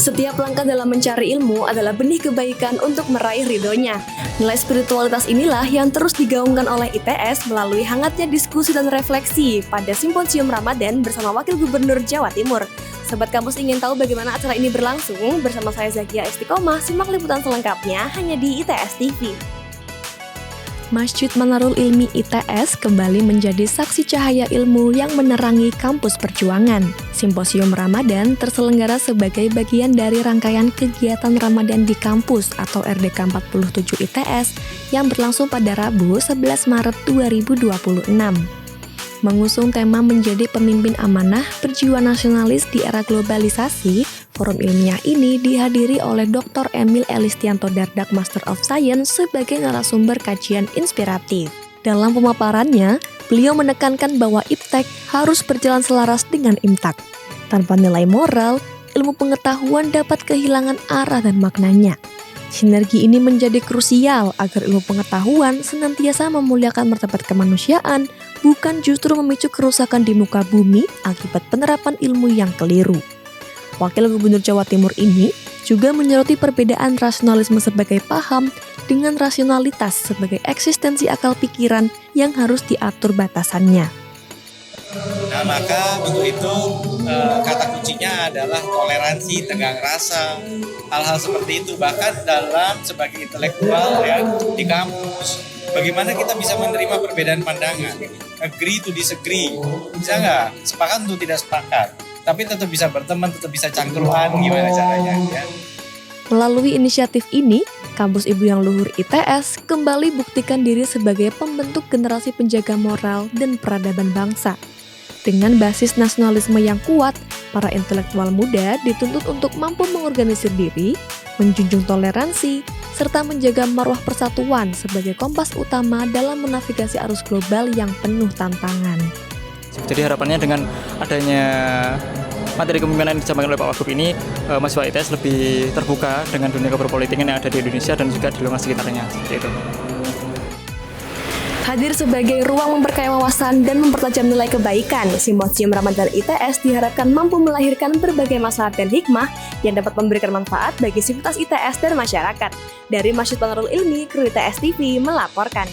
Setiap langkah dalam mencari ilmu adalah benih kebaikan untuk meraih ridhonya. Nilai spiritualitas inilah yang terus digaungkan oleh ITS melalui hangatnya diskusi dan refleksi pada Simposium Ramadan bersama Wakil Gubernur Jawa Timur. Sobat Kampus ingin tahu bagaimana acara ini berlangsung? Bersama saya Zakia Istiqomah, simak liputan selengkapnya hanya di ITS TV. Masjid Manarul Ilmi ITS kembali menjadi saksi cahaya ilmu yang menerangi kampus perjuangan. Simposium Ramadan terselenggara sebagai bagian dari rangkaian kegiatan Ramadan di kampus atau RDK 47 ITS yang berlangsung pada Rabu 11 Maret 2026. Mengusung tema menjadi pemimpin amanah berjiwa nasionalis di era globalisasi, forum ilmiah ini dihadiri oleh Dr. Emil Elistianto Dardak Master of Science sebagai narasumber kajian inspiratif. Dalam pemaparannya, beliau menekankan bahwa iptek harus berjalan selaras dengan imtak. Tanpa nilai moral, ilmu pengetahuan dapat kehilangan arah dan maknanya. Sinergi ini menjadi krusial agar ilmu pengetahuan senantiasa memuliakan martabat kemanusiaan, bukan justru memicu kerusakan di muka bumi akibat penerapan ilmu yang keliru. Wakil Gubernur Jawa Timur ini juga menyoroti perbedaan rasionalisme sebagai paham dengan rasionalitas sebagai eksistensi akal pikiran yang harus diatur batasannya. Nah, maka untuk itu kata kuncinya adalah toleransi, tegang rasa, hal-hal seperti itu. Bahkan dalam sebagai intelektual ya di kampus, bagaimana kita bisa menerima perbedaan pandangan, agree to disagree, bisa nggak? Sepakat untuk tidak sepakat, tapi tetap bisa berteman, tetap bisa cangkruan, gimana caranya ya? Melalui inisiatif ini, Kampus Ibu yang Luhur ITS kembali buktikan diri sebagai pembentuk generasi penjaga moral dan peradaban bangsa. Dengan basis nasionalisme yang kuat, para intelektual muda dituntut untuk mampu mengorganisir diri, menjunjung toleransi, serta menjaga marwah persatuan sebagai kompas utama dalam menavigasi arus global yang penuh tantangan. Jadi harapannya dengan adanya materi kepemimpinan yang disampaikan oleh Pak Wagub ini, mahasiswa ITS lebih terbuka dengan dunia keberpolitikan yang ada di Indonesia dan juga di lingkungan sekitarnya. Seperti itu. Hadir sebagai ruang memperkaya wawasan dan mempertajam nilai kebaikan, Simposium Ramadan ITS diharapkan mampu melahirkan berbagai maslahat dan hikmah yang dapat memberikan manfaat bagi sivitas ITS dan masyarakat. Dari Masjid Manarul Ilmi, kru ITS TV melaporkan.